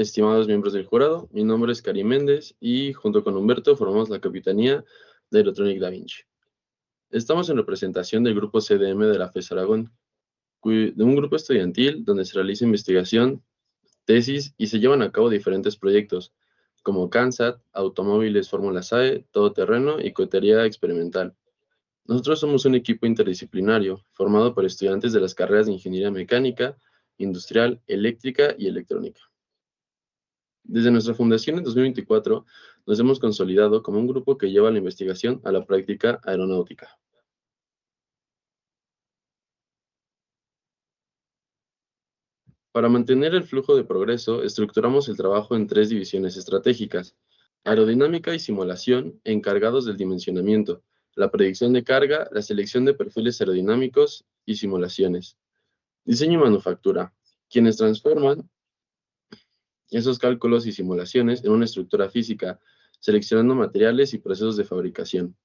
estimados miembros del jurado. Mi nombre es Karim Méndez y junto con Humberto formamos la capitanía de Aerotronic Da Vinci. Estamos en representación del grupo CDM de la FES Aragón, de un grupo estudiantil donde se realiza investigación, tesis y se llevan a cabo diferentes proyectos, como CANSAT, automóviles Fórmula SAE, todoterreno y cohetería experimental. Nosotros somos un equipo interdisciplinario formado por estudiantes de las carreras de Ingeniería Mecánica, Industrial, Eléctrica y Electrónica. Desde nuestra fundación en 2024, nos hemos consolidado como un grupo que lleva la investigación a la práctica aeronáutica. Para mantener el flujo de progreso, estructuramos el trabajo en 3 divisiones estratégicas: aerodinámica y simulación, encargados del dimensionamiento, la predicción de carga, la selección de perfiles aerodinámicos y simulaciones. Diseño y manufactura, quienes transforman esos cálculos y simulaciones en una estructura física, seleccionando materiales y procesos de fabricación.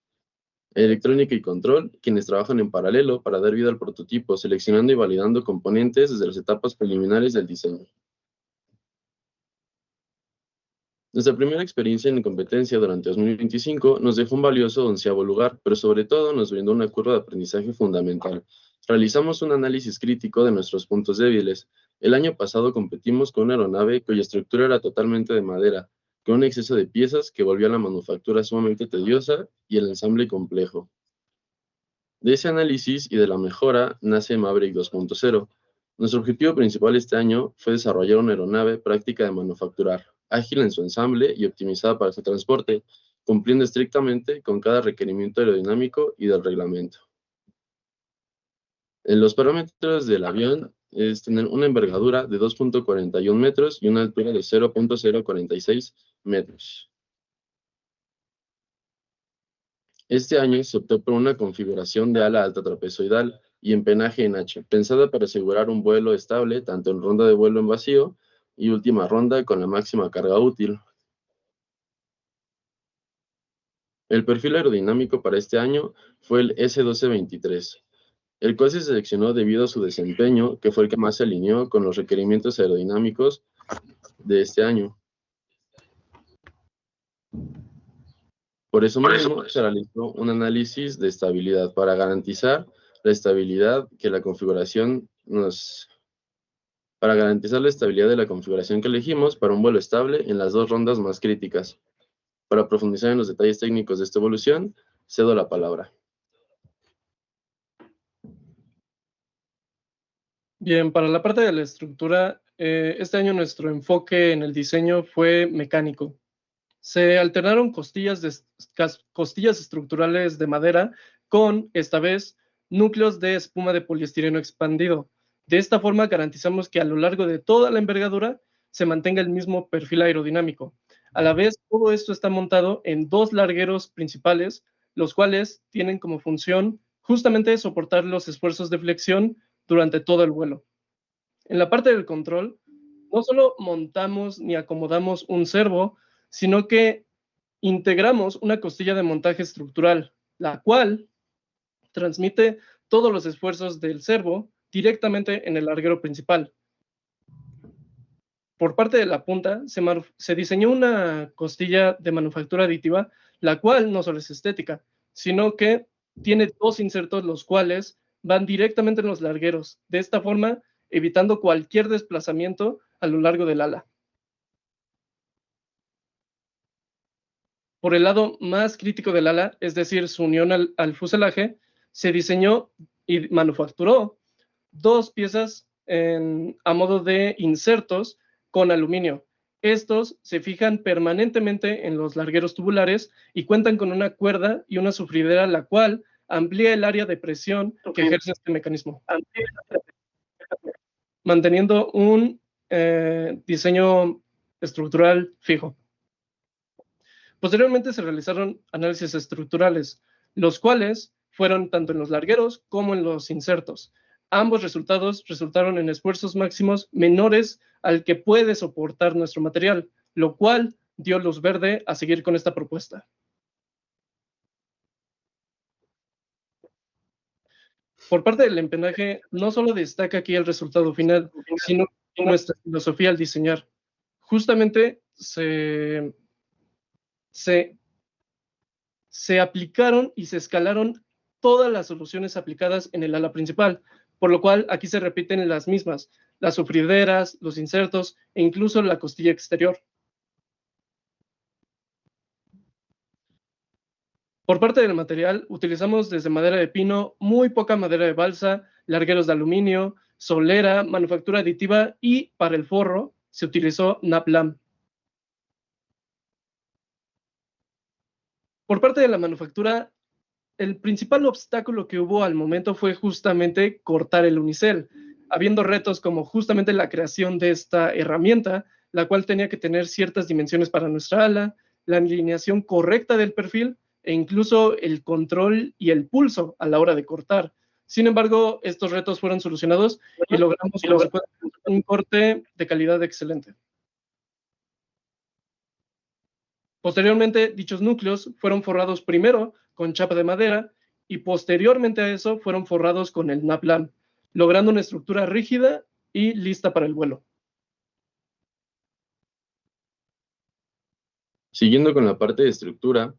Electrónica y control, quienes trabajan en paralelo para dar vida al prototipo, seleccionando y validando componentes desde las etapas preliminares del diseño. Nuestra primera experiencia en competencia durante 2025 nos dejó un valioso 11º lugar, pero sobre todo nos brindó una curva de aprendizaje fundamental. Realizamos un análisis crítico de nuestros puntos débiles. El año pasado competimos con una aeronave cuya estructura era totalmente de madera, con un exceso de piezas que volvió a la manufactura sumamente tediosa y el ensamble complejo. De ese análisis y de la mejora nace Maverick 2.0. Nuestro objetivo principal este año fue desarrollar una aeronave práctica de manufacturar, ágil en su ensamble y optimizada para su transporte, cumpliendo estrictamente con cada requerimiento aerodinámico y del reglamento. En los parámetros del avión es tener una envergadura de 2.41 metros y una altura de 0.046 metros. Este año se optó por una configuración de ala alta trapezoidal y empenaje en H, pensada para asegurar un vuelo estable tanto en ronda de vuelo en vacío y última ronda con la máxima carga útil. El perfil aerodinámico para este año fue el S1223, el cual se seleccionó debido a su desempeño, que fue el que más se alineó con los requerimientos aerodinámicos de este año. Por eso mismo se realizó un análisis de estabilidad para garantizar la estabilidad que la configuración para garantizar la estabilidad de la configuración que elegimos para un vuelo estable en las 2 rondas más críticas. Para profundizar en los detalles técnicos de esta evolución, cedo la palabra. Bien, para la parte de la estructura, este año nuestro enfoque en el diseño fue mecánico. Se alternaron costillas estructurales de madera con, esta vez, núcleos de espuma de poliestireno expandido. De esta forma garantizamos que a lo largo de toda la envergadura se mantenga el mismo perfil aerodinámico. A la vez, todo esto está montado en 2 largueros principales, los cuales tienen como función justamente soportar los esfuerzos de flexión durante todo el vuelo. En la parte del control, no solo montamos ni acomodamos un servo, sino que integramos una costilla de montaje estructural, la cual transmite todos los esfuerzos del servo directamente en el larguero principal. Por parte de la punta, se diseñó una costilla de manufactura aditiva, la cual no solo es estética, sino que tiene 2 insertos, los cuales van directamente en los largueros, de esta forma evitando cualquier desplazamiento a lo largo del ala. Por el lado más crítico del ala, es decir, su unión al fuselaje, se diseñó y manufacturó 2 piezas a modo de insertos con aluminio. Estos se fijan permanentemente en los largueros tubulares y cuentan con una cuerda y una sufridera, la cual amplía el área de presión que ejerce este mecanismo, manteniendo un diseño estructural fijo. Posteriormente se realizaron análisis estructurales, los cuales fueron tanto en los largueros como en los insertos. Ambos resultados resultaron en esfuerzos máximos menores al que puede soportar nuestro material, lo cual dio luz verde a seguir con esta propuesta. Por parte del empenaje, no solo destaca aquí el resultado final, sino nuestra filosofía al diseñar. justamente se aplicaron y se escalaron todas las soluciones aplicadas en el ala principal, por lo cual aquí se repiten las mismas, las sufrideras, los insertos e incluso la costilla exterior. Por parte del material, utilizamos desde madera de pino, muy poca madera de balsa, largueros de aluminio, solera, manufactura aditiva y para el forro se utilizó naplam. Por parte de la manufactura, el principal obstáculo que hubo al momento fue justamente cortar el unicel, habiendo retos como justamente la creación de esta herramienta, la cual tenía que tener ciertas dimensiones para nuestra ala, la alineación correcta del perfil e incluso el control y el pulso a la hora de cortar. Sin embargo, estos retos fueron solucionados y logramos un corte de calidad excelente. Posteriormente, dichos núcleos fueron forrados primero con chapa de madera y posteriormente a eso fueron forrados con el naplam, logrando una estructura rígida y lista para el vuelo. Siguiendo con la parte de estructura,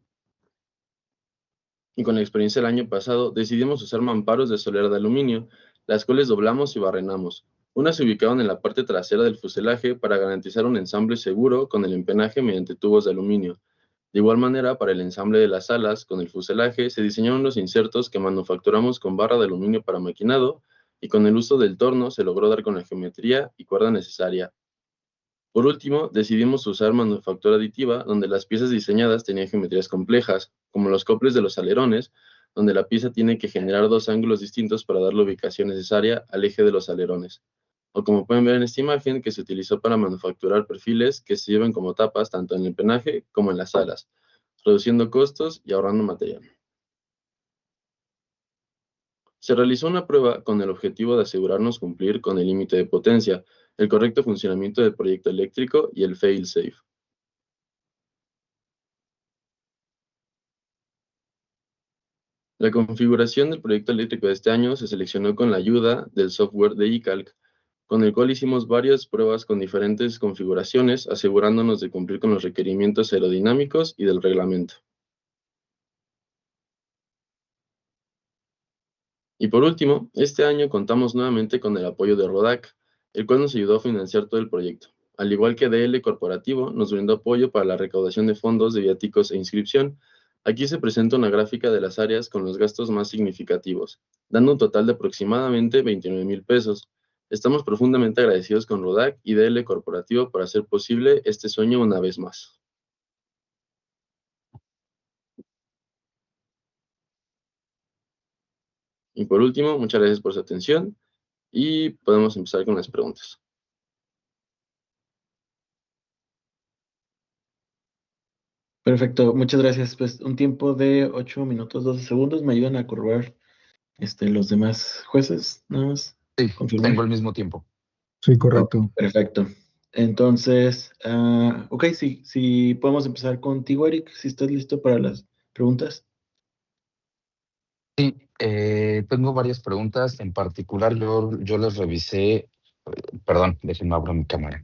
y con la experiencia del año pasado, decidimos usar mamparos de solera de aluminio, las cuales doblamos y barrenamos. Unas se ubicaban en la parte trasera del fuselaje para garantizar un ensamble seguro con el empenaje mediante tubos de aluminio. De igual manera, para el ensamble de las alas con el fuselaje, se diseñaron los insertos que manufacturamos con barra de aluminio para maquinado, y con el uso del torno se logró dar con la geometría y cuerda necesaria. Por último, decidimos usar manufactura aditiva, donde las piezas diseñadas tenían geometrías complejas, como los coples de los alerones, donde la pieza tiene que generar dos ángulos distintos para dar la ubicación necesaria al eje de los alerones. O como pueden ver en esta imagen, que se utilizó para manufacturar perfiles que se llevan como tapas tanto en el empenaje como en las alas, reduciendo costos y ahorrando material. Se realizó una prueba con el objetivo de asegurarnos cumplir con el límite de potencia, el correcto funcionamiento del proyecto eléctrico y el fail-safe. La configuración del proyecto eléctrico de este año se seleccionó con la ayuda del software de eCalc, con el cual hicimos varias pruebas con diferentes configuraciones, asegurándonos de cumplir con los requerimientos aerodinámicos y del reglamento. Y por último, este año contamos nuevamente con el apoyo de Rodac, el cual nos ayudó a financiar todo el proyecto. Al igual que DL Corporativo, nos brindó apoyo para la recaudación de fondos de viáticos e inscripción. Aquí se presenta una gráfica de las áreas con los gastos más significativos, dando un total de aproximadamente 29,000 pesos. Estamos profundamente agradecidos con Rodac y DL Corporativo por hacer posible este sueño una vez más. Y por último, muchas gracias por su atención y podemos empezar con las preguntas. Perfecto, muchas gracias. Pues un tiempo de 8 minutos, 12 segundos. ¿Me ayudan a corroborar los demás jueces? Nada más. Sí, confirmar. tengo el mismo tiempo. Sí, correcto. Perfecto. Entonces, ok, sí, podemos empezar contigo, Eric, si estás listo para las preguntas. Sí, tengo varias preguntas. En particular, yo les revisé, perdón, déjenme abrir mi cámara.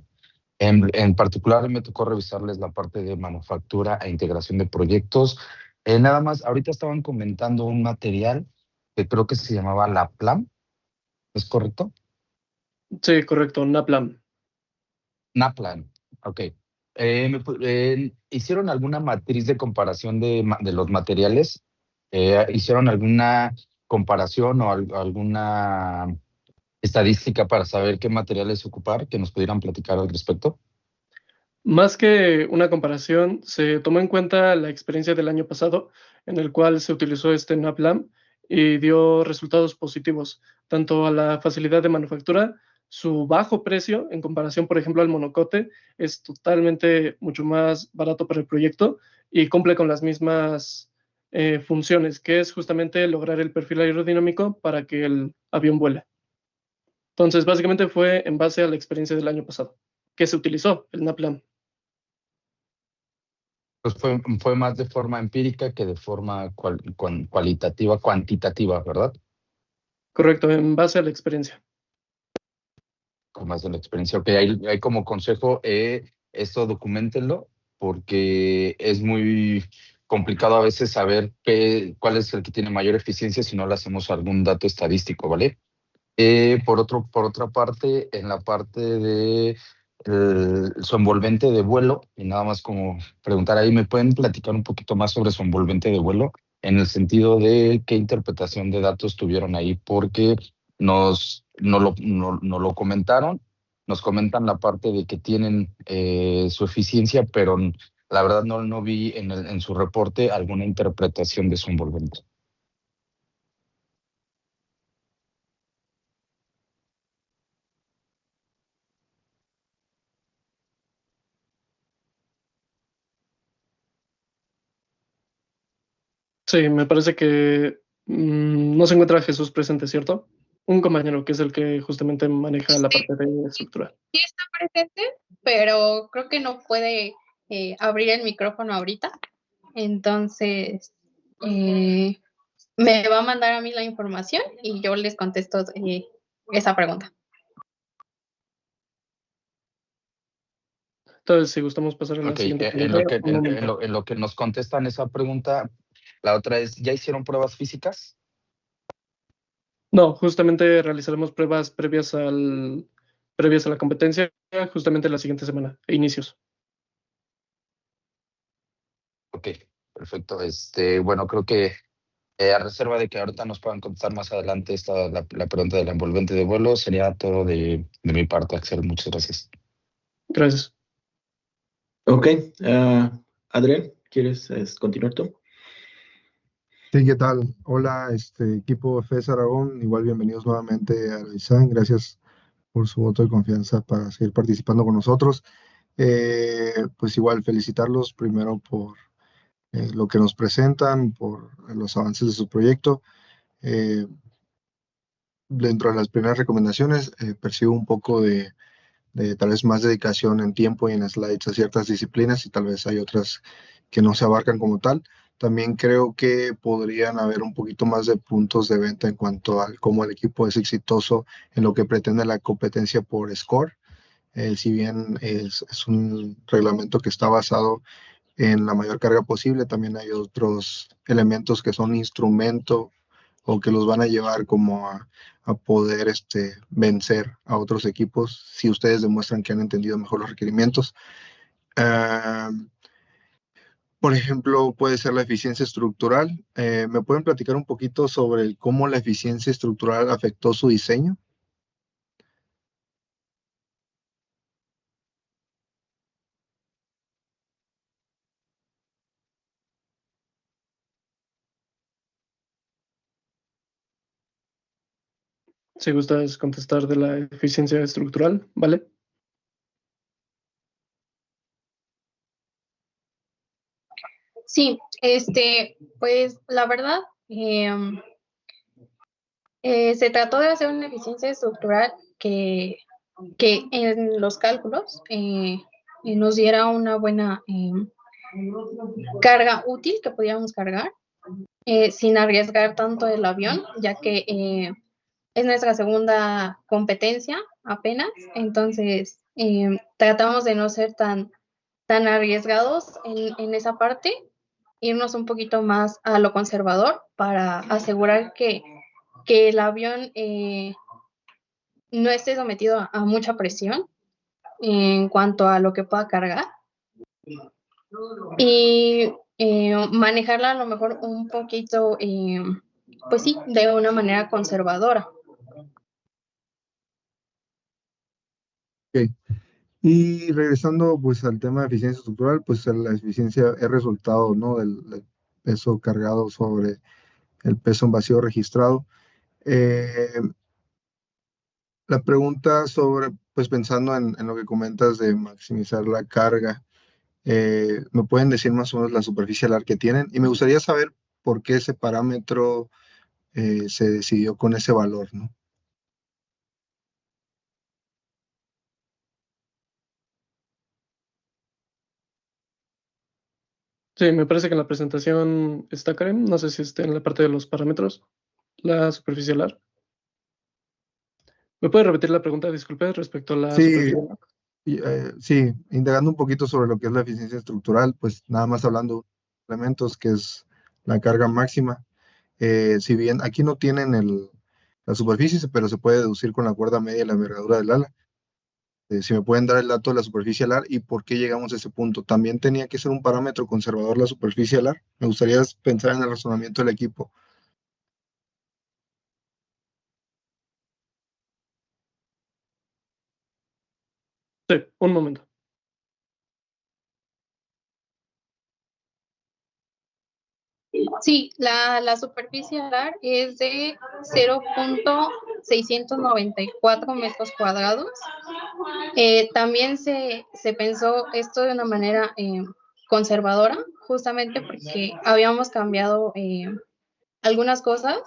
En particular, me tocó revisarles la parte de manufactura e integración de proyectos. Nada más, ahorita estaban comentando un material que creo que se llamaba Naplam, ¿es correcto? Sí, correcto, naplam. Naplam, ok. ¿Hicieron alguna matriz de comparación de los materiales? ¿Hicieron alguna comparación o alguna estadística para saber qué materiales ocupar, que nos pudieran platicar al respecto? Más que una comparación, se tomó en cuenta la experiencia del año pasado, en el cual se utilizó este naplam y dio resultados positivos, tanto a la facilidad de manufactura, su bajo precio en comparación, por ejemplo, al monocote, es totalmente mucho más barato para el proyecto y cumple con las mismas funciones, que es justamente lograr el perfil aerodinámico para que el avión vuele. Entonces, básicamente fue en base a la experiencia del año pasado que se utilizó el naplam. Pues fue más de forma empírica que de forma cualitativa, cuantitativa, ¿verdad? Correcto, en base a la experiencia. Con más de la experiencia. Ok, ahí como consejo, esto documentenlo porque es muy complicado a veces saber cuál es el que tiene mayor eficiencia si no le hacemos algún dato estadístico, ¿vale? Por otra parte, en la parte de su envolvente de vuelo, y nada más como preguntar ahí, ¿me pueden platicar un poquito más sobre su envolvente de vuelo? En el sentido de qué interpretación de datos tuvieron ahí, porque nos lo comentaron, nos comentan la parte de que tienen su eficiencia, pero la verdad no vi en su reporte alguna interpretación de su envolvente. Sí, me parece que no se encuentra Jesús presente, ¿cierto? Un compañero que es el que justamente maneja la parte de estructura. Sí está presente, pero creo que no puede abrir el micrófono ahorita. Entonces, me va a mandar a mí la información y yo les contesto esa pregunta. Entonces, si gustamos pasar a la Ok, siguiente en pregunta, un momento. lo que nos contestan esa pregunta, la otra es, ¿ya hicieron pruebas físicas? No, justamente realizaremos pruebas previas a la competencia, justamente la siguiente semana, a inicios. Ok, perfecto. Bueno, creo que a reserva de que ahorita nos puedan contestar más adelante la pregunta del envolvente de vuelo, sería todo de mi parte, Axel. Muchas gracias. Gracias. Ok, Adrián, ¿quieres continuar tú? Sí, ¿qué tal? Hola, equipo FES Aragón. Igual bienvenidos nuevamente a la ISAN. Gracias por su voto de confianza para seguir participando con nosotros. Pues igual felicitarlos primero por lo que nos presentan, por los avances de su proyecto. Eh, Dentro de las primeras recomendaciones, percibo un poco de tal vez más dedicación en tiempo y en slides a ciertas disciplinas y tal vez hay otras que no se abarcan como tal. También creo que podrían haber un poquito más de puntos de venta en cuanto a cómo el equipo es exitoso en lo que pretende la competencia por score. Si bien es un reglamento que está basado en la mayor carga posible, también hay otros elementos que son instrumento o que los van a llevar como a poder vencer a otros equipos si ustedes demuestran que han entendido mejor los requerimientos. Ah, por ejemplo, puede ser la eficiencia estructural. ¿Me pueden platicar un poquito sobre cómo la eficiencia estructural afectó su diseño? Si gustas contestar de la eficiencia estructural, ¿vale? Sí, pues la verdad, se trató de hacer una eficiencia estructural que en los cálculos nos diera una buena carga útil que pudiéramos cargar sin arriesgar tanto el avión, ya que es nuestra segunda competencia apenas, entonces tratamos de no ser tan arriesgados en esa parte, irnos un poquito más a lo conservador para asegurar que el avión no esté sometido a mucha presión en cuanto a lo que pueda cargar y manejarla a lo mejor un poquito, pues sí, de una manera conservadora. Ok. Y regresando pues al tema de eficiencia estructural, pues la eficiencia es resultado, ¿no? del peso cargado sobre el peso en vacío registrado. Eh, la pregunta sobre, pues pensando en lo que comentas de maximizar la carga, ¿me pueden decir más o menos la superficie alar que tienen? Y me gustaría saber por qué ese parámetro se decidió con ese valor, ¿no? Sí, me parece que en la presentación está Karen. No sé si está en la parte de los parámetros, la superficie alar. ¿Me puede repetir la pregunta, disculpe, respecto a la Sí, superficie alar? Sí, indagando un poquito sobre lo que es la eficiencia estructural, pues nada más hablando de elementos, que es la carga máxima. Si bien aquí no tienen la superficie, pero se puede deducir con la cuerda media y la envergadura del ala. Si me pueden dar el dato de la superficie alar y por qué llegamos a ese punto. También tenía que ser un parámetro conservador la superficie alar. Me gustaría pensar en el razonamiento del equipo. Sí, un momento. Sí, la superficie alar es de 0.694 metros cuadrados. También se pensó esto de una manera conservadora, justamente porque habíamos cambiado algunas cosas,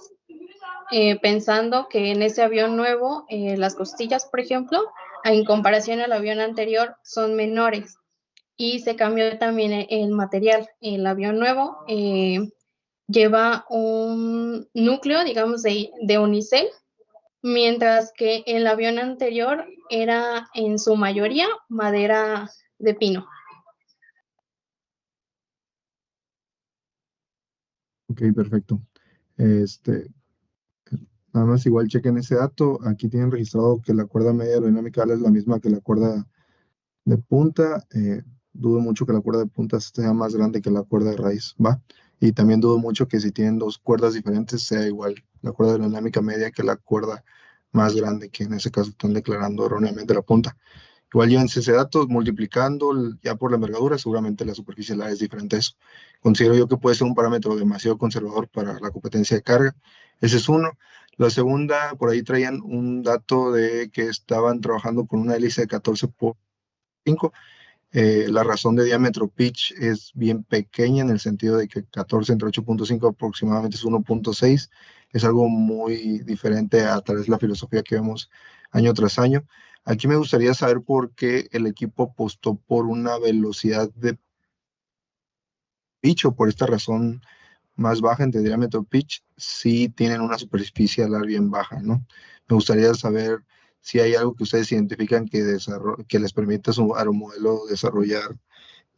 pensando que en ese avión nuevo, las costillas, por ejemplo, en comparación al avión anterior, son menores. Y se cambió también el material. El avión nuevo lleva un núcleo, digamos, de unicel, mientras que el avión anterior era en su mayoría madera de pino. Ok, perfecto. Este, Nada más igual chequen ese dato. Aquí tienen registrado que la cuerda media aerodinámica es la misma que la cuerda de punta. Dudo mucho que la cuerda de punta sea más grande que la cuerda de raíz, ¿va? Y también dudo mucho que si tienen dos cuerdas diferentes sea igual la cuerda aerodinámica media que la cuerda más grande, que en ese caso están declarando erróneamente la punta. Igual llévense ese dato, multiplicando ya por la envergadura, seguramente la superficie de la es diferente a eso. Considero yo que puede ser un parámetro demasiado conservador para la competencia de carga. Ese es uno. La segunda, por ahí traían un dato de que estaban trabajando con una hélice de 14 por 5. La razón de diámetro pitch es bien pequeña en el sentido de que 14 entre 8.5 aproximadamente es 1.6. Es algo muy diferente a tal vez la filosofía que vemos año tras año. Aquí me gustaría saber por qué el equipo apostó por una velocidad de pitch o por esta razón más baja entre diámetro pitch, si tienen una superficie alar bien baja, ¿no? Me gustaría saber si hay algo que ustedes identifican que les permita a un modelo desarrollar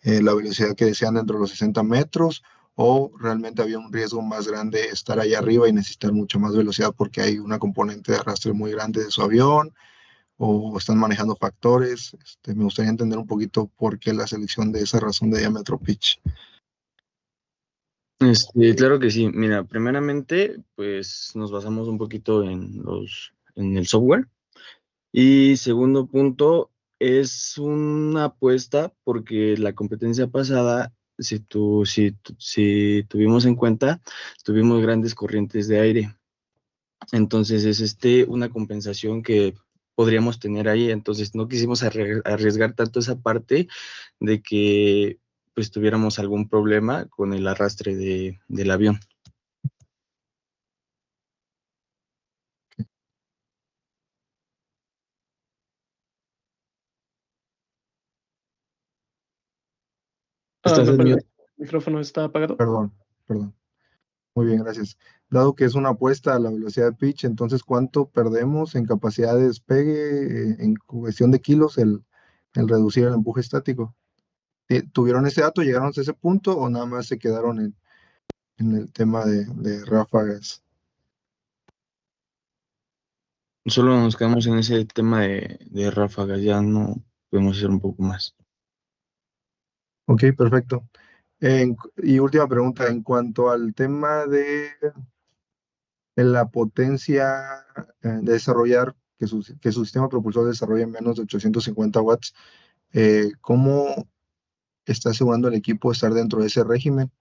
la velocidad que desean dentro de los 60 metros, o realmente había un riesgo más grande estar allá arriba y necesitar mucha más velocidad porque hay una componente de arrastre muy grande de su avión, o están manejando factores. Me gustaría entender un poquito por qué la selección de esa razón de diámetro pitch. Claro que sí. Mira, primeramente, pues nos basamos un poquito en el software. Y segundo punto, es una apuesta porque la competencia pasada, si tuvimos en cuenta, tuvimos grandes corrientes de aire. Entonces es una compensación que podríamos tener ahí. Entonces no quisimos arriesgar tanto esa parte de que pues tuviéramos algún problema con el arrastre del avión. Estás Me en parece mute. que el micrófono está apagado. Perdón, perdón. Muy bien, gracias. Dado que es una apuesta a la velocidad de pitch, entonces, ¿cuánto perdemos en capacidad de despegue en cuestión de kilos el reducir el empuje estático? ¿Tuvieron ese dato, llegaron a ese punto o nada más se quedaron en el tema de ráfagas? Solo nos quedamos en ese tema de ráfagas, ya no podemos hacer un poco más. Ok, perfecto. Y última pregunta, en cuanto al tema de la potencia de desarrollar, que su sistema propulsor desarrolle menos de 850 watts, ¿cómo está asegurando el equipo estar dentro de ese régimen?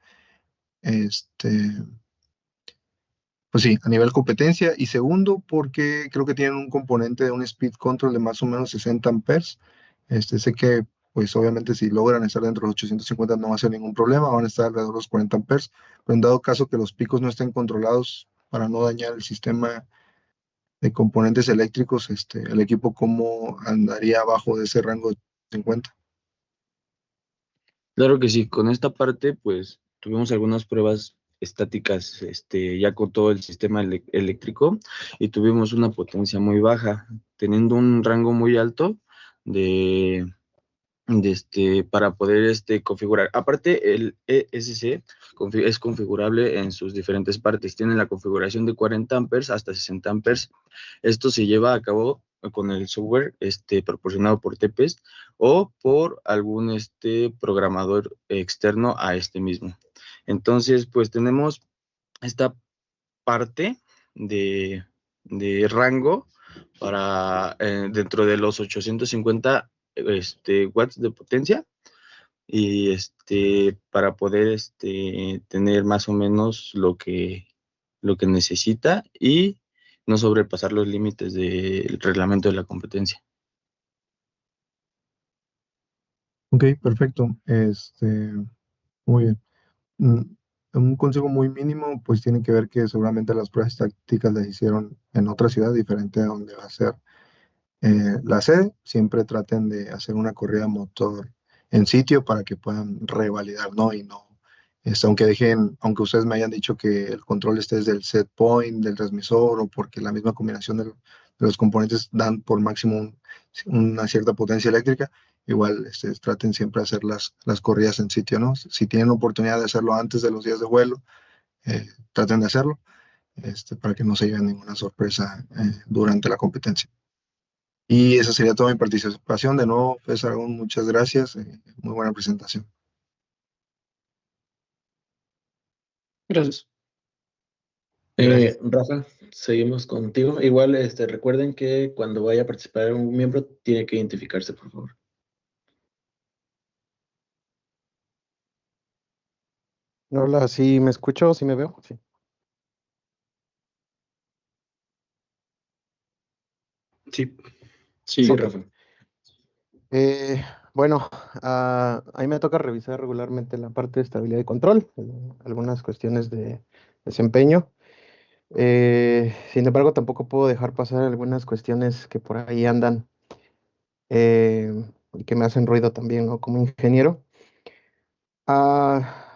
Este, pues sí, a nivel competencia. Y segundo, porque creo que tienen un componente de un speed control de más o menos 60 amperes. Sé que, pues obviamente, si logran estar dentro de los 850 no va a ser ningún problema, van a estar alrededor de los 40 amperes. Pero en dado caso que los picos no estén controlados para no dañar el sistema de componentes eléctricos, el equipo cómo andaría abajo de ese rango de 50. Claro que sí, con esta parte pues tuvimos algunas pruebas estáticas ya con todo el sistema eléctrico y tuvimos una potencia muy baja, teniendo un rango muy alto, para poder configurar. Aparte, el ESC es configurable en sus diferentes partes. Tiene la configuración de 40 amperes hasta 60 amperes. Esto se lleva a cabo con el software proporcionado por TEPES o por algún programador externo a este mismo. Entonces, pues tenemos esta parte de rango para dentro de los 850 watts de potencia y para poder tener más o menos lo que necesita y no sobrepasar los límites del reglamento de la competencia. Ok, perfecto. Muy bien. Mm, Un consejo muy mínimo, pues tiene que ver que seguramente las pruebas tácticas las hicieron en otra ciudad diferente a donde va a ser la sede. Siempre traten de hacer una corrida motor en sitio para que puedan revalidar, ¿no? Y no, aunque ustedes me hayan dicho que el control esté desde el set point del transmisor o porque la misma combinación de los componentes dan por máximo una cierta potencia eléctrica, igual traten siempre de hacer las corridas en sitio, ¿no? Si tienen oportunidad de hacerlo antes de los días de vuelo, traten de hacerlo, para que no se lleven ninguna sorpresa durante la competencia. Y esa sería toda mi participación. De nuevo, César Aragón, muchas gracias. Muy buena presentación. Gracias. Gracias. Rafa, seguimos contigo. Igual, recuerden que cuando vaya a participar un miembro, tiene que identificarse, por favor. Hola, ¿sí me escucho? ¿Sí me veo? Sí. Sí. Sí, Sí, Ok. Rafa. Bueno, a mí me toca revisar regularmente la parte de estabilidad y control, algunas cuestiones de desempeño. Sin embargo, tampoco puedo dejar pasar algunas cuestiones que por ahí andan y que me hacen ruido también, ¿no? Como ingeniero.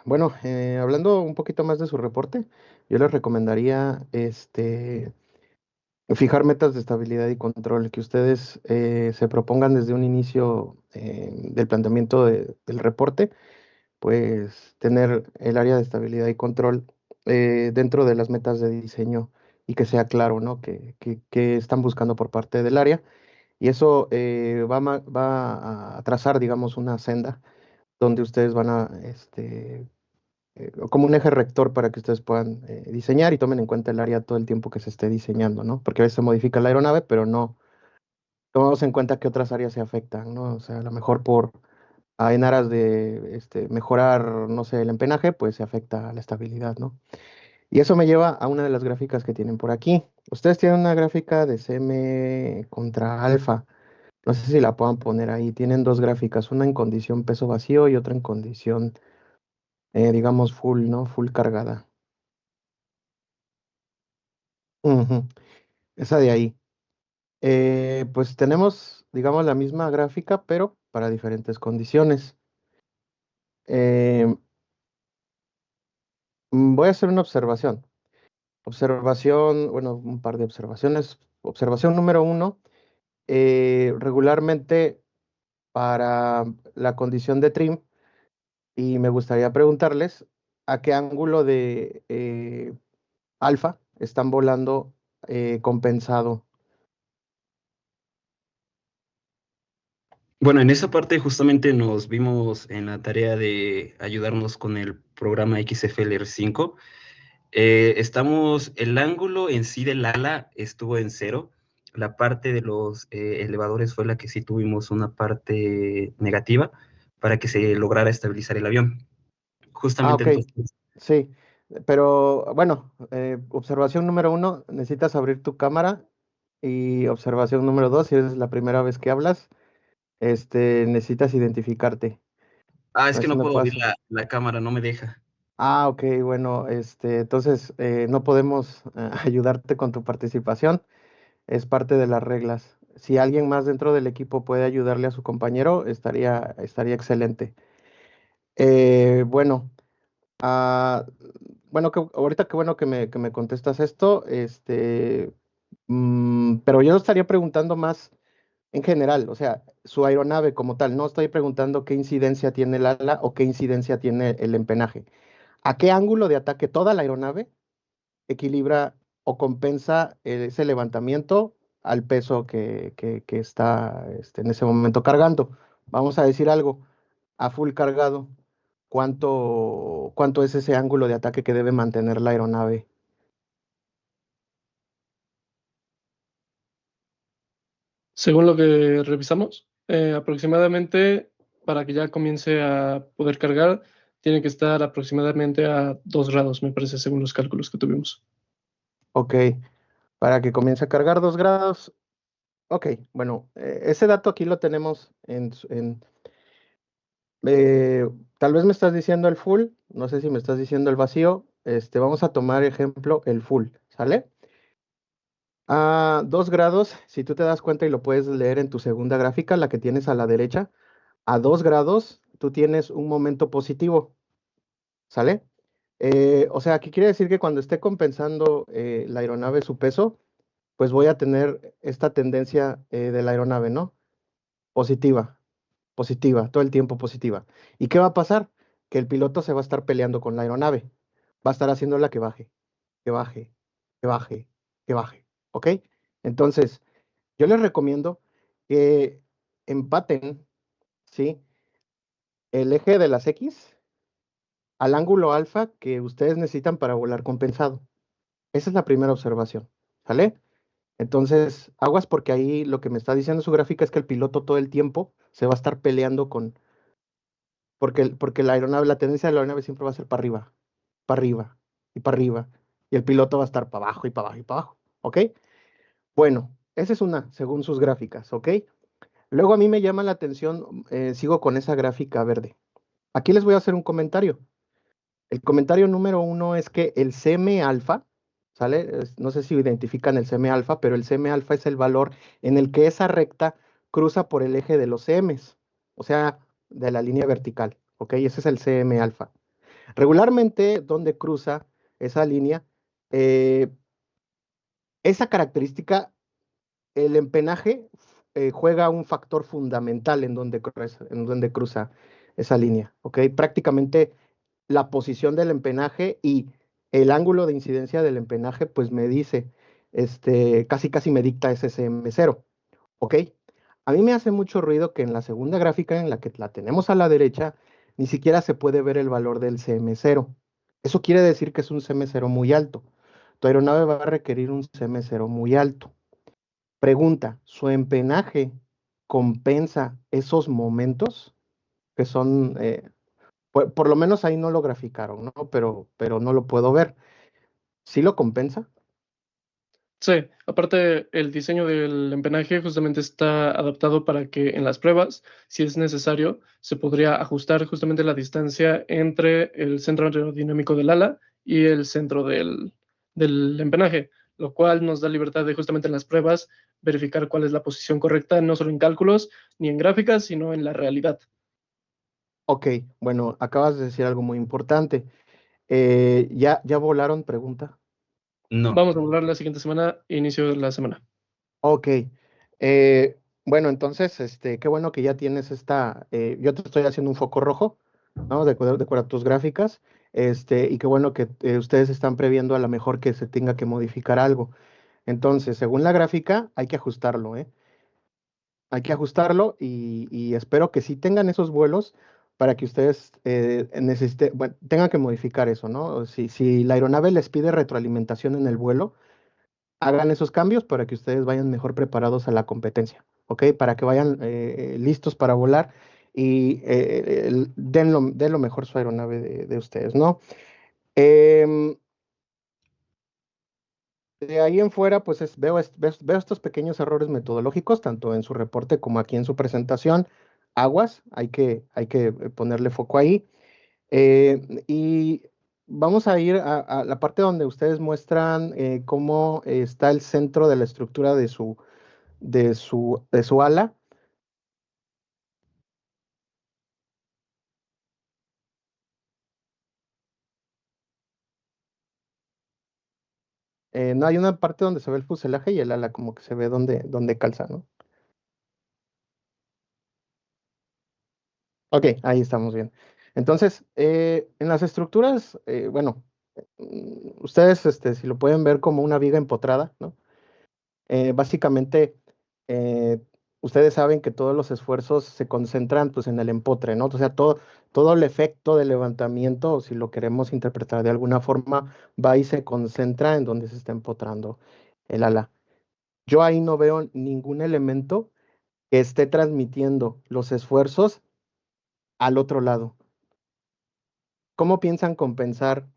Bueno, hablando un poquito más de su reporte, yo les recomendaría fijar metas de estabilidad y control, que ustedes se propongan desde un inicio del planteamiento del reporte, pues tener el área de estabilidad y control dentro de las metas de diseño y que sea claro, ¿no? Que están buscando por parte del área. Y eso va a trazar, digamos, una senda donde ustedes van a, como un eje rector para que ustedes puedan diseñar y tomen en cuenta el área todo el tiempo que se esté diseñando, ¿no? Porque a veces se modifica la aeronave, pero no tomamos en cuenta que otras áreas se afectan, ¿no? O sea, a lo mejor en aras de mejorar, no sé, el empenaje, pues se afecta la estabilidad, ¿no? Y eso me lleva a una de las gráficas que tienen por aquí. Ustedes tienen una gráfica de CM contra alfa. No sé si la puedan poner ahí. Tienen dos gráficas, una en condición peso vacío y otra en condición, digamos, full, ¿no? Full cargada. Ujú, esa de ahí. Pues tenemos, digamos, la misma gráfica, pero para diferentes condiciones. Eh, Voy a hacer una observación. Observación, bueno, un par de observaciones. Observación número uno, regularmente para la condición de trim, y me gustaría preguntarles a qué ángulo de alfa están volando compensado. Bueno, en esa parte justamente nos vimos en la tarea de ayudarnos con el programa XFLR5. El ángulo en sí del ala estuvo en 0. La parte de los elevadores fue la que sí tuvimos una parte negativa para que se lograra estabilizar el avión. Justamente Ok, entonces. sí, pero bueno, observación número uno, necesitas abrir tu cámara, y observación número dos, si es la primera vez que hablas, necesitas identificarte. Es A ver que si no me puedo abrir puedes. la cámara, no me deja. Ok, bueno, entonces no podemos ayudarte con tu participación, es parte de las reglas. Si alguien más dentro del equipo puede ayudarle a su compañero, estaría excelente. Bueno, ah, bueno, ahorita qué bueno que me contestas esto, pero yo estaría preguntando más En general, o sea, su aeronave como tal. No estoy preguntando qué incidencia tiene el ala o qué incidencia tiene el empenaje. ¿A qué ángulo de ataque toda la aeronave equilibra o compensa ese levantamiento al peso que está en ese momento cargando? Vamos a decir algo, a full cargado, ¿cuánto es ese ángulo de ataque que debe mantener la aeronave? Según lo que revisamos, aproximadamente para que ya comience a poder cargar, tiene que estar aproximadamente a 2 grados, me parece, según los cálculos que tuvimos. Ok, para que comience a cargar 2 grados. Ok, bueno, ese dato aquí lo tenemos eh, tal vez me estás diciendo el full, no sé si me estás diciendo el vacío. Vamos a tomar ejemplo el full, ¿sale? A 2 grados, si tú te das cuenta y lo puedes leer en tu segunda gráfica, la que tienes a la derecha, a 2 grados tú tienes un momento positivo, ¿sale? O sea, aquí quiere decir que cuando esté compensando la aeronave su peso, pues voy a tener esta tendencia de la aeronave, ¿no? Positiva, positiva, todo el tiempo positiva. ¿Y qué va a pasar? Que el piloto se va a estar peleando con la aeronave, va a estar haciéndola que baje, que baje, que baje, que baje, ¿ok? Entonces, yo les recomiendo que empaten, ¿sí? El eje de las X al ángulo alfa que ustedes necesitan para volar compensado. Esa es la primera observación, ¿sale? Entonces, aguas porque ahí lo que me está diciendo su gráfica es que el piloto todo el tiempo se va a estar peleando porque la aeronave, la tendencia de la aeronave siempre va a ser para arriba y para arriba. Y el piloto va a estar para abajo y para abajo y para abajo, ¿ok? Bueno, esa es una, según sus gráficas, ¿ok? Luego a mí me llama la atención, sigo con esa gráfica verde. Aquí les voy a hacer un comentario. El comentario número uno es que el CM alfa, ¿sale? No sé si identifican el CM alfa, pero el CM alfa es el valor en el que esa recta cruza por el eje de los CMs, o sea, de la línea vertical, ¿ok? Ese es el CM alfa. Regularmente, donde cruza esa línea, eh, esa característica, el empenaje juega un factor fundamental en donde cruza esa línea, ¿ok? Prácticamente la posición del empenaje y el ángulo de incidencia del empenaje, pues me dice, casi casi me dicta ese CM0, ¿ok? A mí me hace mucho ruido que en la segunda gráfica, en la que la tenemos a la derecha, ni siquiera se puede ver el valor del CM0. Eso quiere decir que es un CM0 muy alto. Tu aeronave va a requerir un CM0 muy alto. Pregunta, ¿su empenaje compensa esos momentos que son, por lo menos ahí no lo graficaron, ¿no? Pero no lo puedo ver. ¿Sí lo compensa? Sí, aparte el diseño del empenaje justamente está adaptado para que en las pruebas, si es necesario, se podría ajustar justamente la distancia entre el centro aerodinámico del ala y el centro del empenaje, lo cual nos da libertad de justamente en las pruebas verificar cuál es la posición correcta, no solo en cálculos ni en gráficas, sino en la realidad. Ok, bueno, acabas de decir algo muy importante. ¿Ya volaron? Pregunta. No. Vamos a hablar la siguiente semana, inicio de la semana. Ok. Bueno, entonces, qué bueno que ya tienes yo te estoy haciendo un foco rojo, ¿no? De acuerdo a tus gráficas, y qué bueno que ustedes están previendo a lo mejor que se tenga que modificar algo. Entonces, según la gráfica, hay que ajustarlo, ¿eh? Hay que ajustarlo y espero que sí tengan esos vuelos para que ustedes bueno, tengan que modificar eso, ¿no? Si la aeronave les pide retroalimentación en el vuelo, hagan esos cambios para que ustedes vayan mejor preparados a la competencia, ¿ok? Para que vayan listos para volar y den lo mejor su aeronave de ustedes, ¿no? Em, de ahí en fuera, pues veo estos pequeños errores metodológicos, tanto en su reporte como aquí en su presentación. Aguas, hay que ponerle foco ahí. Y vamos a ir a la parte donde ustedes muestran cómo está el centro de la estructura de su ala. No hay una parte donde se ve el fuselaje y el ala como que se ve donde calza, ¿no? Ok, ahí estamos bien. Entonces, en las estructuras, bueno, ustedes si lo pueden ver como una viga empotrada, ¿no? Básicamente, eh, ustedes saben que todos los esfuerzos se concentran pues en el empotre, ¿no? O sea, todo el efecto de levantamiento, o si lo queremos interpretar de alguna forma, va y se concentra en donde se está empotrando el ala. Yo ahí no veo ningún elemento que esté transmitiendo los esfuerzos al otro lado. ¿Cómo piensan compensar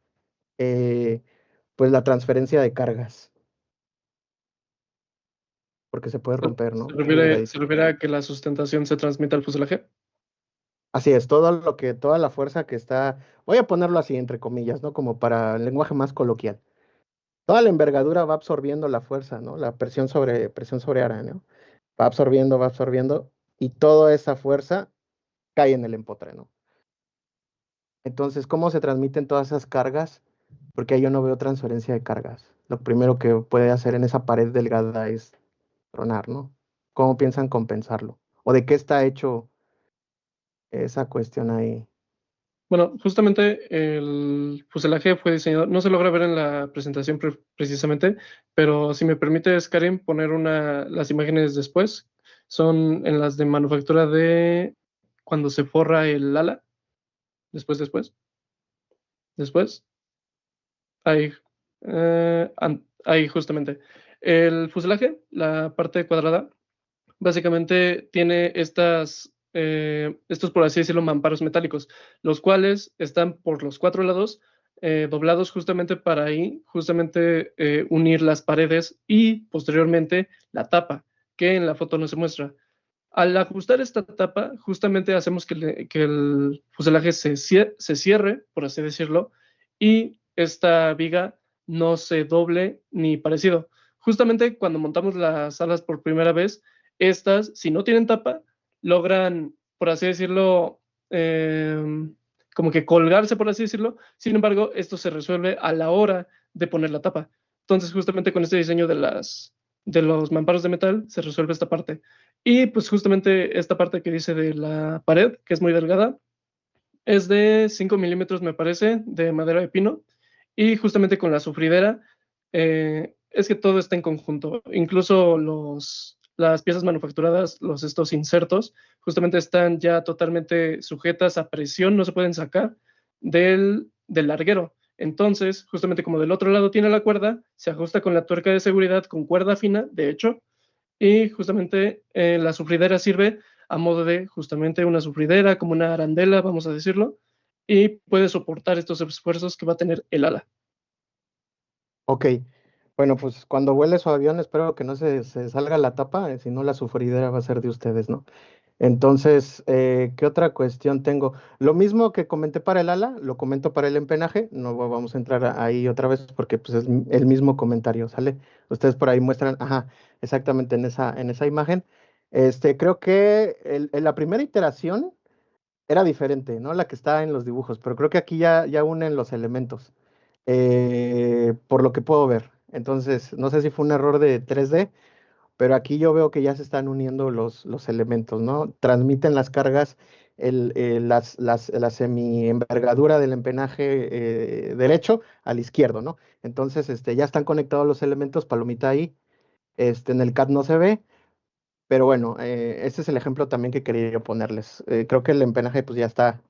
eh, pues la transferencia de cargas? Porque se puede romper, ¿no? Se refiere a que la sustentación se transmite al fuselaje. Así es, toda la fuerza que está, voy a ponerlo así entre comillas, ¿no? Como para el lenguaje más coloquial. Toda la envergadura va absorbiendo la fuerza, ¿no? La presión sobre área, ¿no? Va absorbiendo, y toda esa fuerza cae en el empotre, ¿no? Entonces, ¿cómo se transmiten todas esas cargas? Porque ahí yo no veo transferencia de cargas. Lo primero que puede hacer en esa pared delgada es tronar, ¿no? ¿Cómo piensan compensarlo? ¿O de qué está hecho esa cuestión ahí? Bueno, justamente el fuselaje fue diseñado, no se logra ver en la presentación precisamente, pero si me permites, Karim, poner las imágenes después, son en las de manufactura de cuando se forra el ala, después, ahí, ahí justamente. El fuselaje, la parte cuadrada, básicamente tiene estos, por así decirlo, mamparos metálicos, los cuales están por los cuatro lados, doblados justamente para ahí, justamente unir las paredes y posteriormente la tapa, que en la foto no se muestra. Al ajustar esta tapa, justamente hacemos que el fuselaje se cierre, por así decirlo, y esta viga no se doble ni parecido. Justamente cuando montamos las alas por primera vez, estas, si no tienen tapa, logran, por así decirlo, como que colgarse, por así decirlo. Sin embargo, esto se resuelve a la hora de poner la tapa. Entonces, justamente con este diseño de los mamparos de metal, se resuelve esta parte. Y pues justamente esta parte que dice de la pared, que es muy delgada, es de 5 milímetros, me parece, de madera de pino. Y justamente con la sufridera, es que todo está en conjunto. Incluso las piezas manufacturadas, estos insertos, justamente están ya totalmente sujetas a presión, no se pueden sacar del larguero. Entonces, justamente como del otro lado tiene la cuerda, se ajusta con la tuerca de seguridad con cuerda fina, de hecho, y justamente la sufridera sirve a modo de justamente una sufridera, como una arandela, vamos a decirlo, y puede soportar estos esfuerzos que va a tener el ala. Ok, bueno, pues cuando vuele su avión espero que no se salga la tapa, si no la sufridera va a ser de ustedes, ¿no? Entonces, ¿qué otra cuestión tengo? Lo mismo que comenté para el ala, lo comento para el empenaje, no vamos a entrar ahí otra vez porque pues, es el mismo comentario, ¿sale? Ustedes por ahí muestran, ajá, exactamente en esa imagen. Creo que en la primera iteración era diferente, ¿no? La que está en los dibujos, pero creo que aquí ya unen los elementos, por lo que puedo ver. Entonces, no sé si fue un error de 3D, pero aquí yo veo que ya se están uniendo los elementos, ¿no? Transmiten las cargas, la semi-envergadura del empenaje derecho al izquierdo, ¿no? Entonces, ya están conectados los elementos, palomita ahí, en el CAD no se ve, pero bueno, este es el ejemplo también que quería yo ponerles. Creo que el empenaje pues ya está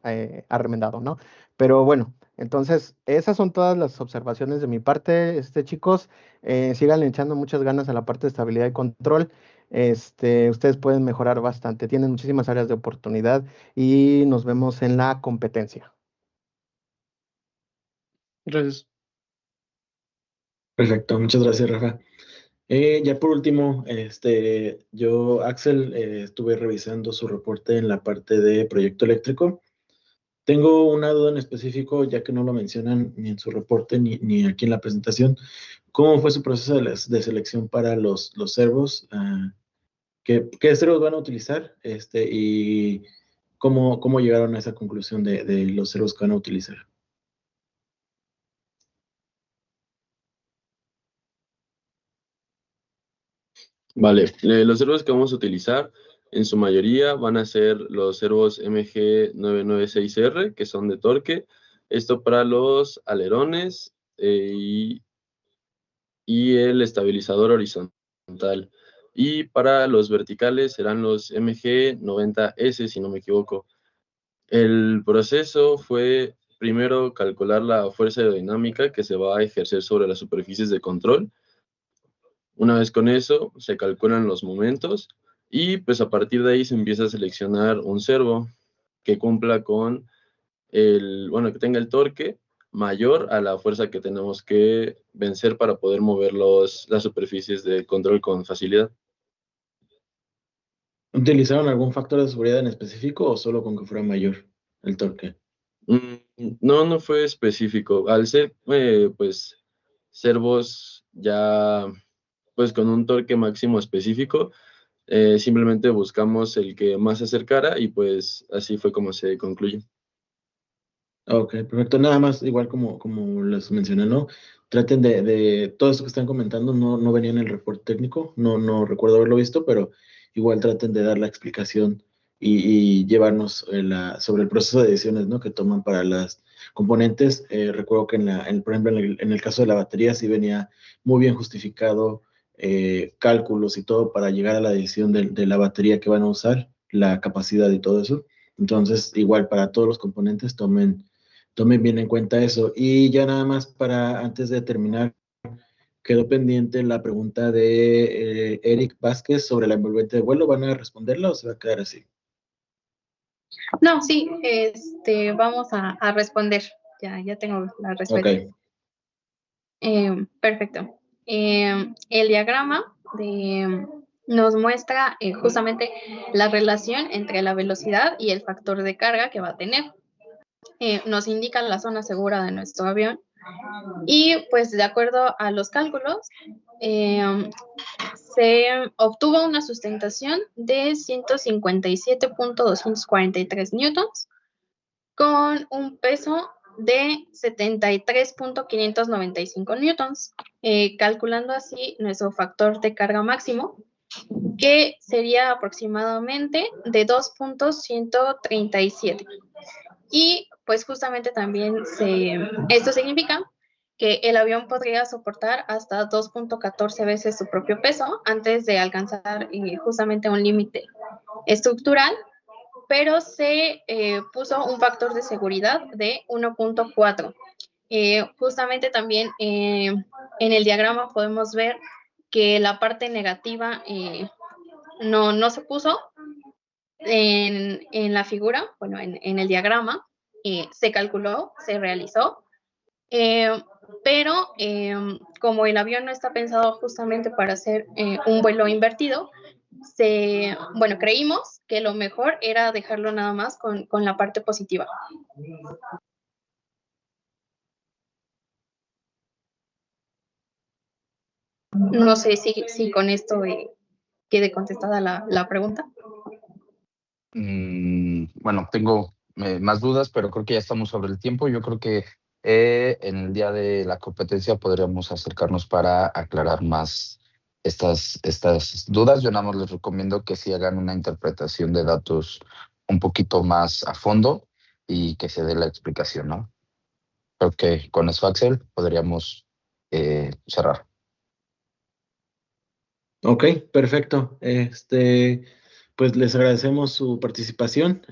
arremendado, ¿no? Pero bueno, entonces esas son todas las observaciones de mi parte, chicos. Sigan echando muchas ganas a la parte de estabilidad y control. Ustedes pueden mejorar bastante, tienen muchísimas áreas de oportunidad y nos vemos en la competencia. Gracias. Perfecto, muchas gracias, Rafa. Ya por último, yo, Axel, estuve revisando su reporte en la parte de proyecto eléctrico. Tengo una duda en específico, ya que no lo mencionan ni en su reporte ni aquí en la presentación. ¿Cómo fue su proceso de selección para los servos? ¿Qué servos van a utilizar? Y cómo llegaron a esa conclusión de los servos que van a utilizar. Vale, los servos que vamos a utilizar En su mayoría van a ser los servos MG996R, que son de torque. Esto para los alerones y el estabilizador horizontal. Y para los verticales serán los MG90S, si no me equivoco. El proceso fue primero calcular la fuerza aerodinámica que se va a ejercer sobre las superficies de control. Una vez con eso, se calculan los momentos y pues a partir de ahí se empieza a seleccionar un servo que cumpla con que tenga el torque mayor a la fuerza que tenemos que vencer para poder mover las superficies de control con facilidad. ¿Utilizaron algún factor de seguridad en específico o solo con que fuera mayor el torque? No fue específico. Al ser, pues, servos ya, pues, con un torque máximo específico, simplemente buscamos el que más se acercara y, pues, así fue como se concluyó. Ok, perfecto. Nada más, igual como les mencioné, ¿no? Traten de todo esto que están comentando, no venía en el reporte técnico, no recuerdo haberlo visto, pero igual traten de dar la explicación y llevarnos sobre el proceso de decisiones, ¿no? Que toman para las componentes. Recuerdo que por ejemplo, en el caso de la batería sí venía muy bien justificado cálculos y todo para llegar a la decisión de la batería que van a usar, la capacidad y todo eso. Entonces, igual para todos los componentes tomen bien en cuenta eso. Y ya nada más antes de terminar, quedó pendiente la pregunta de Eric Vázquez sobre la envolvente de vuelo. ¿Van a responderla o se va a quedar así? No, sí, vamos a responder. Ya tengo la respuesta. Ok. Perfecto. El diagrama nos muestra justamente la relación entre la velocidad y el factor de carga que va a tener. Nos indica la zona segura de nuestro avión y pues de acuerdo a los cálculos se obtuvo una sustentación de 157.243 newtons con un peso de 73.595 newtons, calculando así nuestro factor de carga máximo, que sería aproximadamente de 2.137. Y pues justamente también esto significa que el avión podría soportar hasta 2.14 veces su propio peso antes de alcanzar justamente un límite estructural, pero se puso un factor de seguridad de 1.4. Justamente también en el diagrama podemos ver que la parte negativa no se puso en la figura, bueno, en el diagrama, se calculó, se realizó, pero como el avión no está pensado justamente para hacer un vuelo invertido, creímos que lo mejor era dejarlo nada más con la parte positiva. No sé si con esto quede contestada la pregunta. Bueno, tengo más dudas, pero creo que ya estamos sobre el tiempo. Yo creo que en el día de la competencia podríamos acercarnos para aclarar más estas dudas. Yo nada más les recomiendo que sí hagan una interpretación de datos un poquito más a fondo y que se dé la explicación, ¿no? Creo que con eso, Axel, podríamos cerrar. Ok, perfecto. Pues les agradecemos su participación.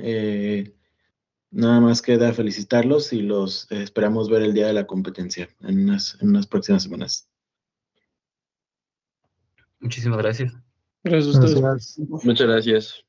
Nada más queda felicitarlos y los esperamos ver el día de la competencia en unas próximas semanas. Muchísimas gracias. Gracias a ustedes. Gracias. Muchas gracias.